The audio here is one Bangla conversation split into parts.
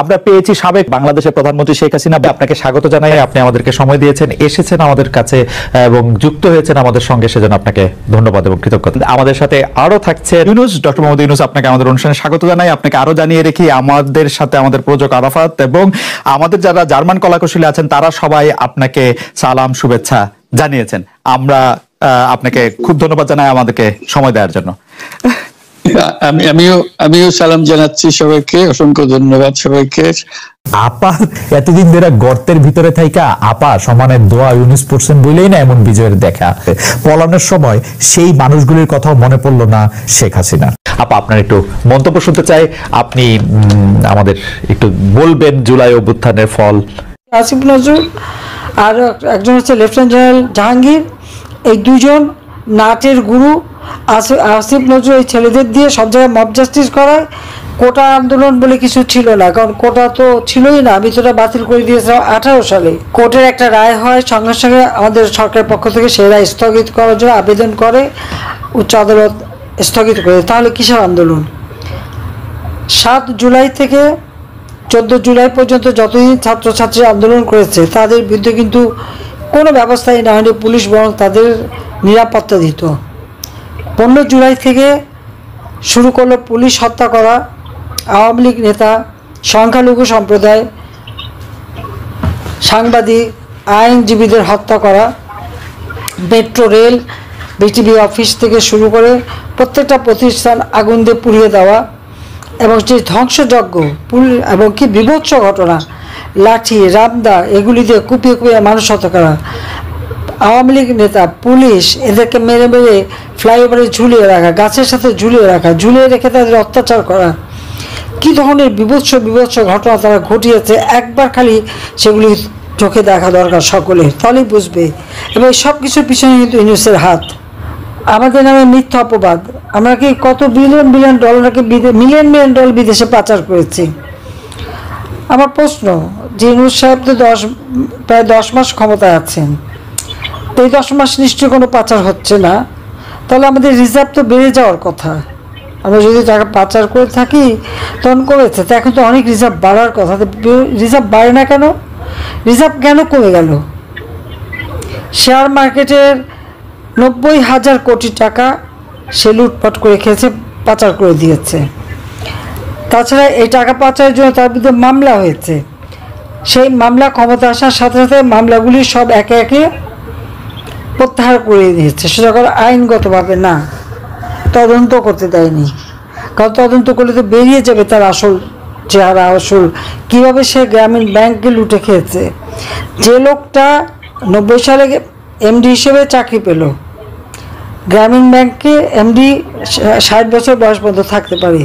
আমরা পেয়েছি সাবেক বাংলাদেশের প্রধানমন্ত্রী শেখ হাসিনা। আপনাকে স্বাগত জানাই, আপনি আমাদেরকে সময় দিয়েছেন, এসেছেন আমাদের কাছে এবং যুক্ত হয়েছেন আমাদের সঙ্গে, সেজন্য আপনাকে ধন্যবাদ এবং কৃতজ্ঞতা। আমাদের সাথে আরো থাকছে ইউনূস, ডক্টর মোহাম্মদ ইউনূস। আপনাকে আমাদের অনুষ্ঠানে স্বাগত জানাই। আপনাকে আরো জানিয়ে রেখি, আমাদের সাথে আমাদের প্রযোজক আরাফাত এবং আমাদের যারা জার্মান কলাকুশলী আছেন তারা সবাই আপনাকে সালাম শুভেচ্ছা জানিয়েছেন। আমরা আপনাকে খুব ধন্যবাদ জানাই আমাদেরকে সময় দেওয়ার জন্য। আমিও সালাম জানাচ্ছি সবাইকে, অসংখ্য ধন্যবাদ সবাইকে। আপা এতদিন ধরে গর্তের ভিতরে থাইকা আপা সমানের দোয়া ইউনূস পড়ছেন বলেই না এমন বিজয়ের দেখা। পলানোর সময় সেই মানুষগুলির কথাও মনে পড়লো না শেখ হাসিনা। আপা আপনার একটু মন্তব্য শুনতে চাই, আপনি আমাদের একটু বলবেন জুলাই অভ্যুত্থানের ফল। আসিফ নজরুল আর একজন হচ্ছে লেফটেন্যান্ট জেনারেল জাহাঙ্গীর, এই দুজন নাটের গুরু। আসিফ নজরুল এই ছেলেদের দিয়ে সব জায়গায় মব জাস্টিস করায়। কোটা আন্দোলন বলে কিছু ছিল না, কারণ কোটা তো ছিলই না। আমি সেটা বাতিল করে দিয়েছিলাম 18 সালে। কোর্টের একটা রায় হয়, সঙ্গে সঙ্গে আমাদের সরকারের পক্ষ থেকে সেই রায় স্থগিত করার জন্য আবেদন করে, উচ্চ আদালত স্থগিত করে। তাহলে কিসের আন্দোলন? 7 জুলাই থেকে 14 জুলাই পর্যন্ত যতদিন ছাত্রছাত্রী আন্দোলন করেছে তাদের বিরুদ্ধে কিন্তু কোনো ব্যবস্থাই না হয়নি। পুলিশ বরং তাদের নিরাপত্তা দিত। 15 জুলাই থেকে শুরু করলো পুলিশ হত্যা করা, আওয়ামী লীগ নেতা, সংখ্যালঘু সম্প্রদায়, সাংবাদিক, আইনজীবীদের হত্যা করা, মেট্রো রেল, বিটিভি অফিস থেকে শুরু করে প্রত্যেকটা প্রতিষ্ঠান আগুন দিয়ে পুড়িয়ে দেওয়া এবং যে ধ্বংসযজ্ঞ এবং কি বিভৎস ঘটনা, লাঠি রামদা এগুলি দিয়ে কুপিয়ে কুপিয়ে মানুষ হত্যা করা, আওয়ামী লীগ নেতা পুলিশ এদেরকে মেরে মেরে ফ্লাইওভারে ঝুলিয়ে রাখা, গাছের সাথে ঝুলিয়ে রাখা, ঝুলিয়ে রেখে তাদের অত্যাচার করা, কী ধরনের বিভৎস ঘটনা তারা ঘটিয়েছে। একবার খালি সেগুলি চোখে দেখা দরকার সকলের, তাহলেই বুঝবে। এবং সব কিছুর পিছনে কিন্তু ইউনূসের হাত। আমাদের নামে মিথ্যা অপবাদ। আমরা কি কত বিলিয়ন ডলারকে মিলিয়ন ডলার বিদেশে পাচার করেছি। আমার প্রশ্ন যে ইউনূস সাহেব তো প্রায় 10 মাস ক্ষমতায় আছেন, তো এই 10 মাস নিশ্চয়ই কোনো পাচার হচ্ছে না, তাহলে আমাদের রিজার্ভ তো বেড়ে যাওয়ার কথা। আমরা যদি টাকা পাচার করে থাকি তখন কমেছে, তো এখন তো অনেক রিজার্ভ বাড়ার কথা। রিজার্ভ বাড়ে না কেন? রিজার্ভ কেন কমে গেল? শেয়ার মার্কেটের 90,000 কোটি টাকা সে লুটপাট করে খেয়েছে, পাচার করে দিয়েছে। তাছাড়া এই টাকা পাচারের জন্য তার বিরুদ্ধে মামলা হয়েছে। সেই মামলা ক্ষমতা আসার সাথে সাথে মামলাগুলি সব একে একে প্রত্যাহার করে দিয়েছে। সেটা করে আইনগতভাবে না, তদন্ত করতে দেয়নি। কারণ তদন্ত করলে তো বেরিয়ে যাবে তার আসল চেহারা, আসল কীভাবে সে গ্রামীণ ব্যাংককে লুটে খেয়েছে। যে লোকটা 90 সালে এমডি হিসেবে চাকরি পেল, গ্রামীণ ব্যাংকে এমডি 60 বছর বয়স পর্যন্ত থাকতে পারে,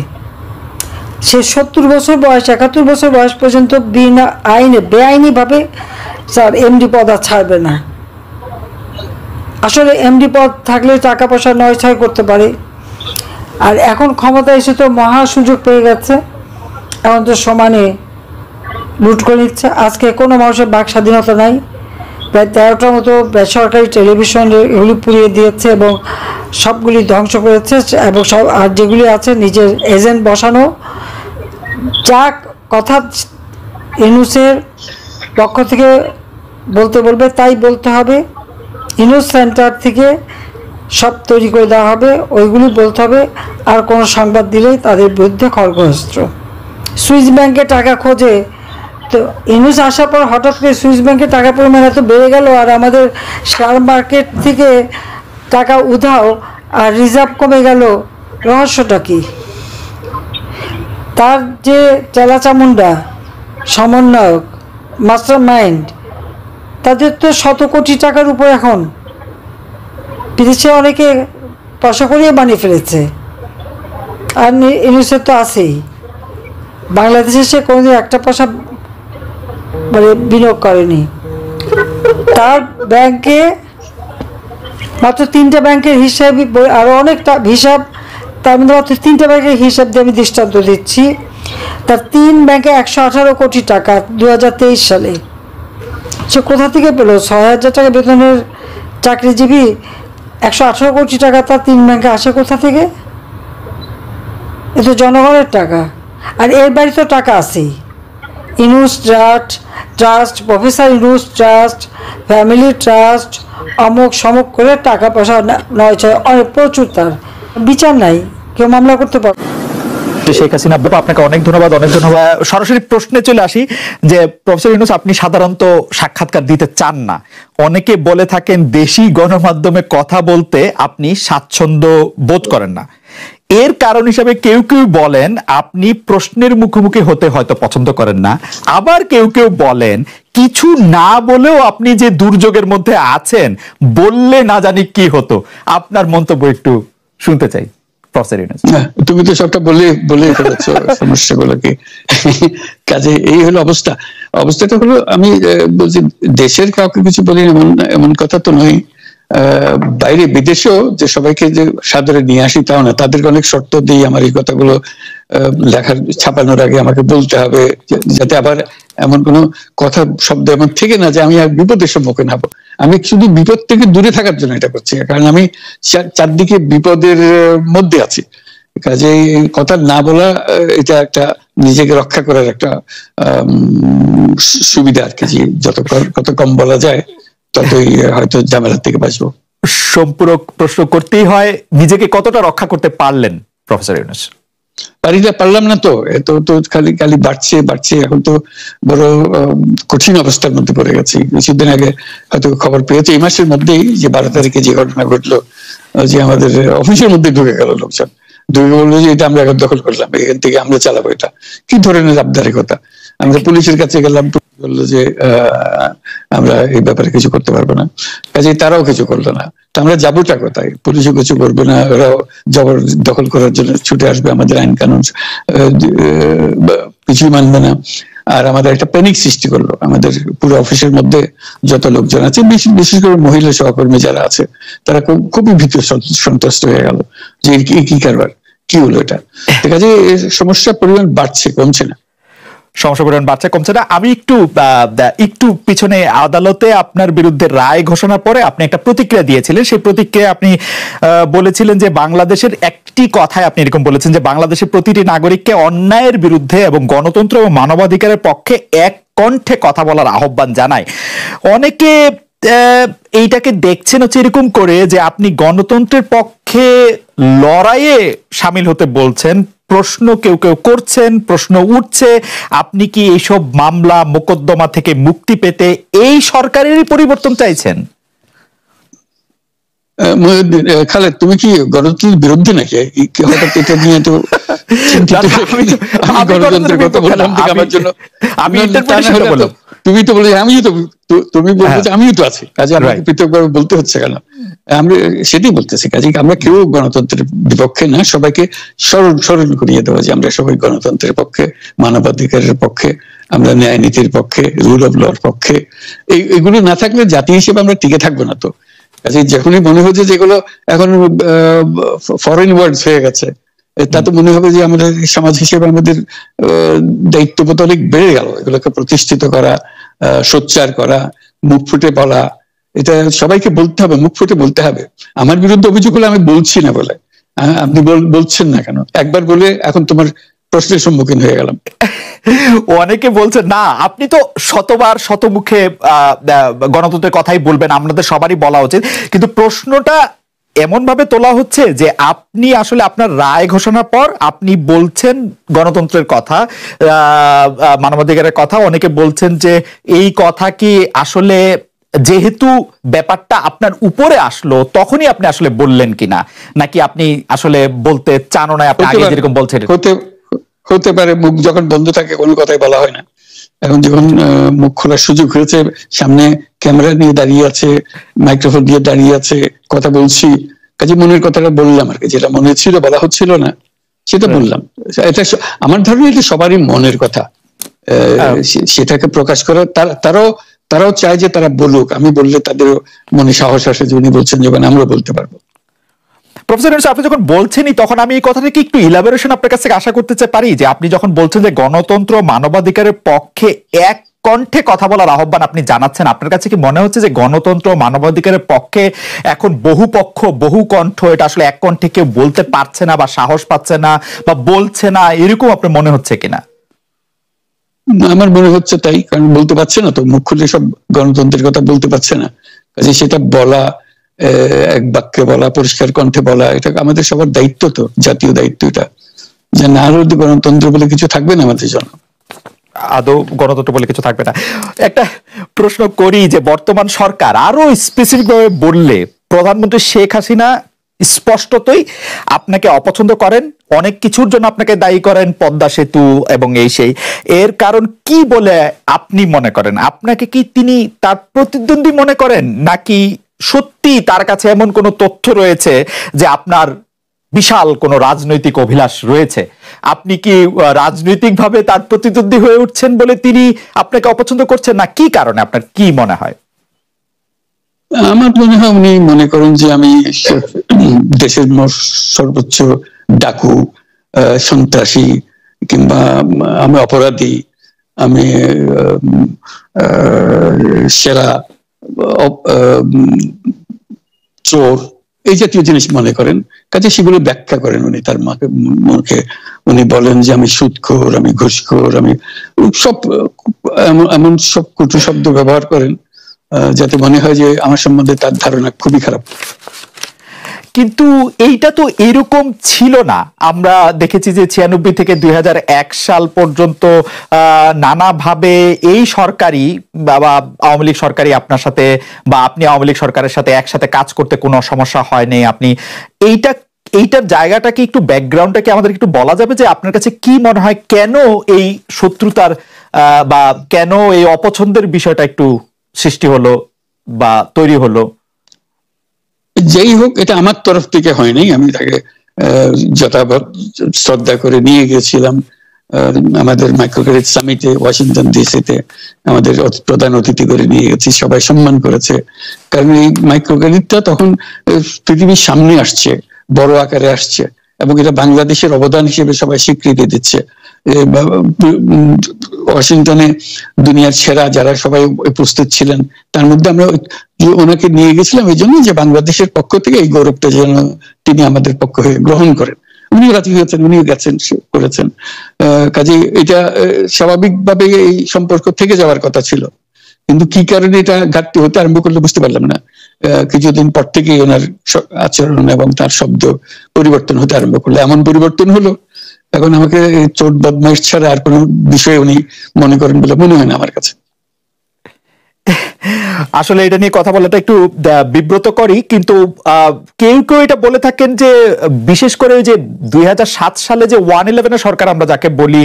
সে 70 বছর বয়স 71 বছর বয়স পর্যন্ত বিনা আইনে বেআইনিভাবে স্যার এমডি পদ আর ছাড়বে না। আসলে এমডি পদ থাকলে টাকা পয়সা নয় ছয় করতে পারে। আর এখন ক্ষমতা এসে তো মহা সুযোগ পেয়ে গেছে, এখন তো সমানে লুট করে নিচ্ছে। আজকে কোনো মানুষের বাক স্বাধীনতা নাই। প্রায় 13টার মতো বেসরকারি টেলিভিশন এগুলি পুড়িয়ে দিয়েছে এবং সবগুলি ধ্বংস করেছে। এবং সব আর যেগুলি আছে নিজের এজেন্ট বসানো। যা কথা ইউনূসের পক্ষ থেকে বলতে বলবে তাই বলতে হবে। ইউনূস সেন্টার থেকে সব তৈরি করে দেওয়া হবে, ওইগুলি বলতে হবে। আর কোনো সংবাদ দিলেই তাদের বিরুদ্ধে খড়গহস্ত্র। সুইস ব্যাংকে টাকা খোঁজে, তো ইউনূস আসার পর হঠাৎ করে সুইস ব্যাংকে টাকার পরিমাণ এত বেড়ে গেল, আর আমাদের শেয়ার মার্কেট থেকে টাকা উধাও আর রিজার্ভ কমে গেল। রহস্যটা কি? তার যে চেলাচামুন্ডা সমন্বয়ক, মাস্টার মাইন্ড, তাদের তো 100 কোটি টাকার উপর এখন বিদেশে অনেকে পয়সা করিয়ে বানিয়ে ফেলেছে। আর ইউনূসের তো আছেই। বাংলাদেশে সে কোনোদিন একটা পয়সা বিনিয়োগ করেনি। তার ব্যাংকে মাত্র 3টা ব্যাংকের হিসাব, আরও অনেকটা হিসাব, তার মধ্যে মাত্র 3টা ব্যাংকের হিসাব দিয়ে আমি দৃষ্টান্ত দিচ্ছি। তার 3 ব্যাংকে 118 কোটি টাকা 2023 সালে। সে কোথা থেকে পেল? 6,000 টাকা বেতনের চাকরিজীবী, 118 কোটি টাকা তার 3 ব্যাংকে আসে কোথা থেকে? এ তো জনগণের টাকা। আর এর বাড়ি তো টাকা আছেই, Yunus trust, professor Yunus trust, family trust, অমুক সমুক করে টাকা পয়সা নয় ছয় অনেক প্রচুর, তার বিচার নাই, কেউ মামলা করতে পারবে। শেখ হাসিনা, আপনাকে অনেক ধন্যবাদ। সরাসরি প্রশ্নে চলে আসি যে প্রফেসর ইউনূস, আপনি সাধারণত সাক্ষাৎকার দিতে চান না, অনেকে বলে থাকেন দেশি গণমাধ্যমে কথা বলতে আপনি স্বাচ্ছন্দ্য বোধ করেন না। এর কারণ হিসেবে কেউ কেউ বলেন আপনি প্রশ্নের মুখোমুখি হতে হয়তো পছন্দ করেন না, আবার কেউ কেউ বলেন কিছু না বলেও আপনি যে দুর্যোগের মধ্যে আছেন, বললে না জানি কি হতো। আপনার মন্তব্য একটু শুনতে চাই প্রফেসর ইউনূস। তুমি তো সবটা বলে ফেলেছো সমস্যাগুলোকে। কাজে এই হলো অবস্থাটা হলো, আমি বলছি দেশের কাউকে কিছু বলি এমন কথা তো নয়। বাইরে বিদেশেও যে সবাইকে যে সাদরে নিয়ে আসি তাও না, তাদেরকে অনেক শর্ত দিই আমার এই কথাগুলো লেখার ছাপানোর আগে আমাকে বলতে হবে, যাতে আবার এমন কোনো কথা শব্দ এমন থেকে না যে আমি আর বিপদের সম্মুখীন হবো। আমি শুধু বিপদ থেকে দূরে থাকার জন্য এটা করছি, কারণ আমি চারদিকে বিপদের মধ্যে আছি। কাজে কথা না বলা এটা একটা নিজেকে রক্ষা করার একটা সুবিধা আর কি, যত কম বলা যায় ততই হয়তো ঝামেলার থেকে বাঁচবো। সম্পূরক প্রশ্ন করতেই হয়, নিজেকে কতটা রক্ষা করতে পারলেন প্রফেসর ইউনূস? পারলাম না তো, এত তো খালি বাড়ছে। এখন তো বড় কঠিন অবস্থার মধ্যে পড়ে গেছি। কিছুদিন আগে হয়তো খবর পেয়েছে এই মাসের মধ্যেই যে 12 তারিখে যে ঘটনা ঘটলো, যে আমাদের অফিসের মধ্যে ঢুকে গেল লোকজন, ঢুকে বললো যে এটা আমরা এখন দখল করলাম, এখান থেকে আমরা চালাবো। এটা কি ধরনের আবদারিকতা! আমরা পুলিশের কাছে গেলাম, বললো যে আমরা এই ব্যাপারে কিছু করতে পারবো না। কাজে তারাও কিছু করলো না। তো আমরা যাবোটা কোথায়? পুলিশও কিছু করবে না, ওরাও জবর দখল করার জন্য ছুটে আসবে, আমাদের আইন কানুন কিছুই মানবে না। আর আমাদের একটা প্যানিক সৃষ্টি করলো আমাদের পুরো অফিসের মধ্যে যত লোকজন আছে, বিশেষ করে মহিলা সহকর্মী যারা আছে, তারা খুবই ভীত সন্ত্রস্ত হয়ে গেল যে কি কারবার, কি হলো এটা। কাজে সমস্যার পরিমাণ বাড়ছে, কমছে না। সমস্যা পরিমাণ বাড়ছে, কমছে না। আমি একটু পিছনে আদালতে আপনার বিরুদ্ধে রায় ঘোষণার পরে আপনি একটা প্রতিক্রিয়া দিয়েছিলেন। সেই প্রতিক্রিয়া আপনি বলেছিলেন যে বাংলাদেশের একটি কথায় আপনি এরকম বলেছেন যে বাংলাদেশের প্রতিটি নাগরিককে অন্যায়ের বিরুদ্ধে এবং গণতন্ত্র এবং মানবাধিকারের পক্ষে এক কণ্ঠে কথা বলার আহ্বান জানায়। অনেকে এইটাকে দেখছেন হচ্ছে এরকম করে যে আপনি গণতন্ত্রের পক্ষে লড়াইয়ে সামিল হতে বলছেন। প্রশ্ন কেউ করছেন, প্রশ্ন উঠছে, আপনি কি এইসব মামলা মোকদ্দমা থেকে মুক্তি পেতে এই সরকারেরই পরিবর্তন চাইছেন? খালেদ, তুমি কি গণতন্ত্রের বিরুদ্ধে নাকি? হঠাৎ এটা নিয়ে তো গণতন্ত্রের কথা বললাম আমার জন্য, তুমি তো বলে তুমি বলবো যে আমিও তো আছি, কাজে আমাকে পৃথকভাবে বলতে হচ্ছে কেন? আমরা সেটাই বলতেছি। কাজে আমরা কেউ গণতন্ত্রের বিপক্ষে না, সবাইকে স্মরণ করিয়ে দেওয়া যে আমরা সবাই গণতন্ত্রের পক্ষে, মানবাধিকারের পক্ষে, আমরা ন্যায় নীতির পক্ষে, রুল অফ লর পক্ষে। এইগুলো না থাকলে জাতি হিসেবে আমরা টিকে থাকবো না তো। কাজে যখনই মনে হচ্ছে যেগুলো এখন ফরেন ওয়ার্ডস হয়ে গেছে, তা তো মনে হবে যে আমাদের সমাজ হিসেবে আমাদের দায়িত্ববোধ অনেক বেড়ে গেল। এগুলোকে প্রতিষ্ঠিত করা, সোচ্চার করা, মুখ ফুটে বলা, এটা সবাইকে বলতে হবে, মুখ ফুটে বলতে হবে। আমার বিরুদ্ধে অভিযোগ হলে আমি বলছি না বলে, আপনি বলছেন না কেন? একবার বলে এখন তোমার প্রশ্নের সম্মুখীন হয়ে গেলাম। অনেকে বলছেন না, আপনি তো শতবার শতমুখে গণতন্ত্রের কথাই বলবেন, আপনাদের সবারই বলা উচিত। কিন্তু প্রশ্নটা এমন ভাবে তোলা হচ্ছে যে আপনি আসলে আপনার রায় ঘোষণার পর আপনি বলছেন গণতন্ত্রের কথা, মানবাধিকারের কথা। অনেকে বলছেন যে এই কথা কি আসলে যেহেতু ব্যাপারটা আপনার উপরে আসলো তখনই আপনি আসলে বললেন কিনা, নাকি আপনি আসলে বলতে চানও না, আপনি আগে যেরকম বলছেন? হতে পারে, মুখ যখন বন্ধ থাকে কোনো কথাই বলা হয় না। এখন যখন মুখ খোলার সুযোগ হয়েছে, সামনে ক্যামেরা নিয়ে দাঁড়িয়ে আছে, মাইক্রোফোন দিয়ে দাঁড়িয়ে আছে, কথা বলছি, কাজে মনের কথাটা বললাম আর কি। যেটা মনে ছিল বলা হচ্ছিল না সেটা বললাম। এটা আমার ধারণা এটা সবারই মনের কথা, সেটাকে প্রকাশ করা। তারাও চায় যে তারা বলুক, আমি বললে তাদের মনে সাহস আসে যে উনি বলছেন যখন আমরাও বলতে পারবো। প্রফেসর ইউনূস, আপনি যখন বলছেনই তখন আমি এই কথাটাকে একটু ইলাবোরেশন আপনার কাছ থেকে আশা করতে পারি যে আপনি যখন বলছেন যে গণতন্ত্র মানবাধিকারের পক্ষে এক কণ্ঠে কথা বলার আহ্বান আপনি জানাচ্ছেন, আপনার কাছে কি মনে হচ্ছে যে গণতন্ত্র মানবাধিকারের পক্ষে এখন বহু পক্ষ বহু কণ্ঠ, এটা আসলে এক কণ্ঠে কেউ বলতে পারছে না বা সাহস পাচ্ছে না বা বলছে না, এরকম আপনার মনে হচ্ছে কিনা? আমার মনে হচ্ছে তাই, কারণ বলতে পারছে না তো, মুখ খুলে সব গণতন্ত্রের কথা বলতে পারছে না, কাজে সেটা বলা, এক বাক্যে বলা, পরিষ্কার কণ্ঠে বলা, এটা আমাদের সবার দায়িত্ব, তো জাতীয় দায়িত্ব এটা, যে না হলে গণতন্ত্র বলে কিছু থাকবে না আমাদের জন্য, আদৌ গণতন্ত্র বলে কিছু থাকবে না। একটা প্রশ্ন করি যে বর্তমান সরকার আরো স্পেসিফিক ভাবে বললে, প্রধানমন্ত্রী শেখ হাসিনা স্পষ্টতই আপনাকে অপছন্দ করেন, অনেক কিছুর জন্য আপনাকে দায়ী করেন, পদ্মা সেতু এবং এই সেই, এর কারণ কি বলে আপনি মনে করেন? আপনাকে কি তিনি তার প্রতিদ্বন্দ্বী মনে করেন, নাকি সত্যি তার কাছে এমন কোনো তথ্য রয়েছে যে আপনার বিশাল কোনো রাজনৈতিক অভিলাষ রয়েছে? আপনি কি রাজনৈতিকভাবে তার প্রতিদ্বন্দ্বী হয়ে উঠছেন বলে তিনি আপনাকে অপছন্দ করছেন, না কি কারণে, আপনার কি মনে হয়? আমার মনে হয় উনি মনে করেন যে আমি দেশের সর্বোচ্চ ডাকু, সন্ত্রাসী, কিংবা আমি অপরাধী, আমি সেরা চোর, এই জাতীয় জিনিস মনে করেন, কাজে সেগুলো ব্যাখ্যা করেন উনি তার মুখে। উনি বলেন যে আমি সুদখোর, আমি ঘুষখোর, আমি সব এমন সব কটু শব্দ ব্যবহার করেন যাতে মনে হয় যে আমার সম্বন্ধে তার ধারণা খুবই খারাপ। কিন্তু এইটা তো এরকম ছিল না। আমরা দেখেছি যে 96 থেকে 2001 সাল পর্যন্ত নানাভাবে এই সরকারি বা আওয়ামী লীগ সরকারি আপনার সাথে, বা আপনি আওয়ামী লীগ সরকারের সাথে একসাথে কাজ করতে কোনো সমস্যা হয়নি। আপনি এইটার জায়গাটাকে একটু, ব্যাকগ্রাউন্ডটাকে আমাদের একটু বলা যাবে যে আপনার কাছে কি মনে হয়, কেন এই শত্রুতার বা কেন এই অপছন্দের বিষয়টা একটু সৃষ্টি হলো বা তৈরি হলো? যেই হোক, এটা আমার তরফ থেকে হয়নি, আমি তাকে যথাযথ শ্রদ্ধা করে নিয়ে গেছিলাম আমাদের মাইক্রোক্রেডিট সামিটে ওয়াশিংটন ডিসিতে, আমাদের প্রধান অতিথি করে নিয়ে গেছি, সবাই সম্মান করেছে, কারণ এই মাইক্রোক্রেডিটটা তখন পৃথিবীর সামনে আসছে, বড় আকারে আসছে, এবং এটা বাংলাদেশের অবদান হিসেবে সবাই স্বীকৃতি দিচ্ছে। ওয়াশিংটনে দুনিয়ার সেরা যারা সবাই উপস্থিত ছিলেন, তার মধ্যে আমরা ওনাকে নিয়ে গেছিলাম এই জন্য যে বাংলাদেশের পক্ষ থেকে এই গৌরবটা যেন তিনি আমাদের পক্ষ হয়ে গ্রহণ করেন। উনি রাজি হয়েছেন, উনিও গেছেন, করেছেন। কাজে এটা স্বাভাবিকভাবে এই সম্পর্ক থেকে যাওয়ার কথা ছিল, কিন্তু কি কারণে এটা ঘাটতি হতে আরম্ভ করলে বুঝতে পারলাম না। কিছুদিন পর থেকেই ওনার আচরণ এবং তার শব্দ পরিবর্তন হতে আরম্ভ করলো। এমন পরিবর্তন হলো এখন আমাকে চোট বদমাইশ ছাড়া আর কোনো বিষয় উনি মনে করেন বলে মনে হয় না আমার কাছে। আসলে এটা নিয়ে কথা বলাটা একটু বিব্রতকরই, কিন্তু কেউ কেউ এটা বলে থাকেন যে বিশেষ করে যে 2007 সালে যে 111 সরকার আমরা যাকে বলি,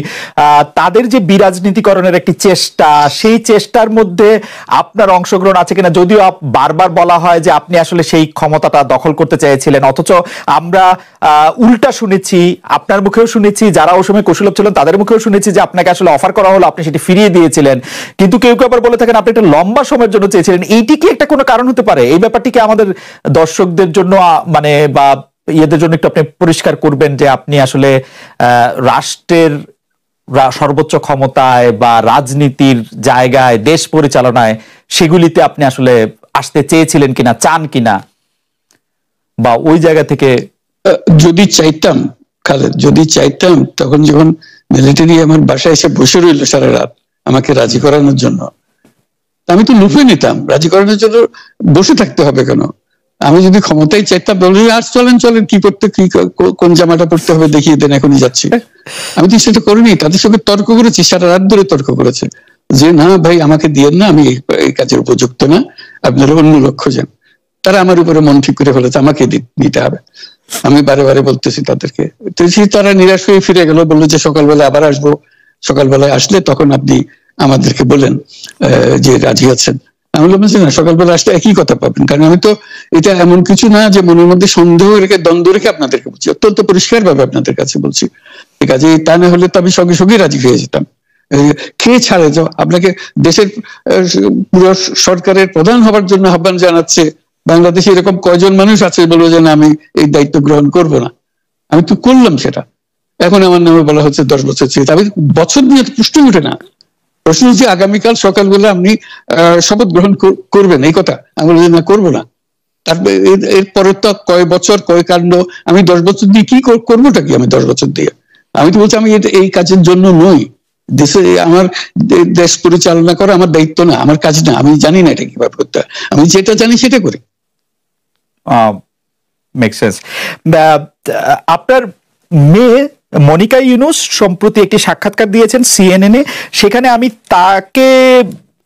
তাদের যে বিরাজনীতিকরণের একটি চেষ্টা, সেই চেষ্টার মধ্যে আপনার অংশগ্রহণ আছে কিনা। যদিও বারবার বলা হয় যে আপনি আসলে সেই ক্ষমতাটা দখল করতে চেয়েছিলেন, অথচ আমরা উল্টা শুনেছি, আপনার মুখেও শুনেছি, যারা ওই সময় কৌশলভ ছিলেন তাদের মুখেও শুনেছি যে আপনাকে আসলে অফার করা হলো, আপনি সেটি ফিরিয়ে দিয়েছিলেন। কিন্তু কেউ কেউ আবার বলে থাকেন আপনি একটা লম্বা সময়ের জন্য চেয়েছিলেন। এইটি কি একটা কোনো কারণ হতে পারে? এই ব্যাপারটিকে আমাদের দর্শকদের জন্য মানে বা ইয়েদের জন্য একটু আপনি পরিষ্কার করবেন যে আপনি আসলে রাষ্ট্রের সর্বোচ্চ ক্ষমতায় বা রাজনীতির জায়গায়, দেশ পরিচালনায়, সেগুলিতে আপনি আসলে আসতে চেয়েছিলেন কিনা, চান কিনা, বা ওই জায়গা থেকে? যদি চাইতাম খালেদ, যদি চাইতাম, তখন যখন মিলিটারি আমার বাসায় এসে বসে রইল সারা রাত আমাকে রাজি করানোর জন্য, আমি তো লুফে নিতাম। রাজি করানোর জন্য বসে থাকতে হবে কেন? আমি যদি ক্ষমতায় চাইতাম, বলি আর চলেন চলেন, কি করতে, কি কোন জামাটা পড়তে হবে দেখিয়ে দেন, এখনই যাচ্ছি। আমি তো সেটা করিনি, তাদের সঙ্গে তর্ক করেছি, সারা রাত ধরে তর্ক করেছে যে না ভাই আমাকে দিয়েন না, আমি এই কাজের উপযুক্ত না, আপনারা অন্য লক্ষ্য যান। তারা আমার উপরে মন ঠিক করে ফেলেছে আমাকে দিতে হবে। আমি বারে বারে বলতেছি তাদেরকে, তারা নিরাশ হয়ে ফিরে গেল, বললো যে সকালবেলা আবার আসবো, সকালবেলায় আসলে তখন আপনি আমাদেরকে বলেন যে রাজি আছেন। আমি বললাম যে না, সকালবেলা আসলে একই কথা পাবেন, কারণ আমি তো এটা এমন কিছু না যে মনের মধ্যে সন্দেহ রেখে, দ্বন্দ্ব রেখে আপনাদেরকে বলছি, অত্যন্ত পরিষ্কার ভাবে আপনাদের কাছে বলছি। ঠিক আছে, তা না হলে তো আমি সঙ্গে সঙ্গে রাজি হয়ে যেতাম। খেয়ে ছাড়ে যাও, আপনাকে দেশের পুরো সরকারের প্রধান হবার জন্য আহ্বান জানাচ্ছে, বাংলাদেশে এরকম কয়জন মানুষ আছে বলবো যে না আমি এই দায়িত্ব গ্রহণ করব না। আমি তো করলাম সেটা, এখন আমার নামে বলা হচ্ছে 10 বছর চেয়ে। আমি বছর নিয়ে প্রশ্ন উঠে না, প্রশ্ন হচ্ছে আগামীকাল সকালবেলা আপনি শপথ গ্রহণ করবেন, এই কথা। আমি বলছি না, করবো না। তারপরে এরপরে তো কয় বছর, কয় কাণ্ড, আমি 10 বছর দিয়ে কি করবোটা কি? আমি 10 বছর দিয়ে, আমি তো বলছি আমি এই কাজের জন্য নই, দেশে আমার দেশ পরিচালনা করা আমার দায়িত্ব না, আমার কাজ না, আমি জানি না এটা কিভাবে করতে হয়, আমি যেটা জানি সেটা করি। Make sense. আপনার মেয়ে মনিকা ইউনুস সম্প্রতি একটি সাক্ষাৎকার দিয়েছেন CNN এ, সেখানে আমি তাকে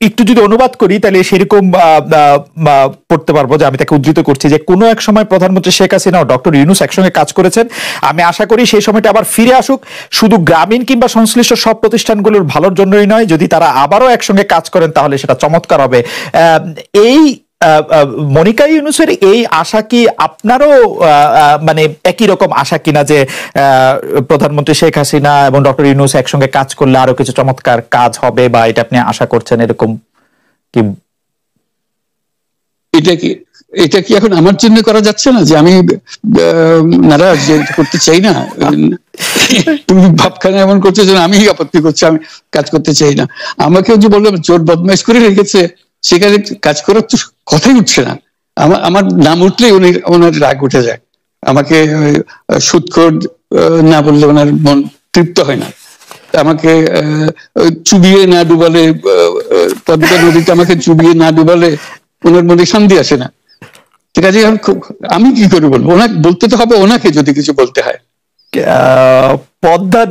একটু যদি অনুবাদ করি তাহলে সেরকম পড়তে পারবো যে আমি তাকে উদ্ধৃত করছি যে কোনো এক সময় প্রধানমন্ত্রী শেখ হাসিনা ও ডক্টর ইউনুস একসঙ্গে কাজ করেছেন, আমি আশা করি সেই সময়টা আবার ফিরে আসুক, শুধু গ্রামীণ কিংবা সংশ্লিষ্ট সব প্রতিষ্ঠানগুলোর ভালোর জন্যই নয়, যদি তারা আবারও একসঙ্গে কাজ করেন তাহলে সেটা চমৎকার হবে। এই মনিকা ইউনুসের এই আশা কি আপনারও মানে একই রকম আশা কিনা যে প্রধানমন্ত্রী শেখ হাসিনা এবং ডক্টর ইউনুস একসঙ্গে কাজ করলে আরো কিছু চমৎকার কাজ হবে, বা এটা আপনি আশা করছেন এরকম কি? এটা কি এখন আমার জন্য করা যাচ্ছে না যে আমি নারাজ যে করতে চাই না? তুমি ভাবখানা এমন করছো যে আমি আপত্তি করছি, আমি কাজ করতে চাই না। আমাকে যে বললাম চোর বদমাইশ করে রেখেছে, সেখানে কাজ করার তো কথাই উঠছে না। আমার নাম উঠলেই ওনার রাগ উঠে যায়, আমাকে সুদখোর না বললে ওনার মন তৃপ্ত হয় না, আমাকে চুবিয়ে না ডুবালে, পদ্মা নদীতে আমাকে চুবিয়ে না ডুবালে ওনার মনে শান্তি আসে না। ঠিক আছে, আমি কি করে বলবো? ওনাকে বলতে তো হবে, ওনাকে যদি কিছু বলতে হয়। পদ্মা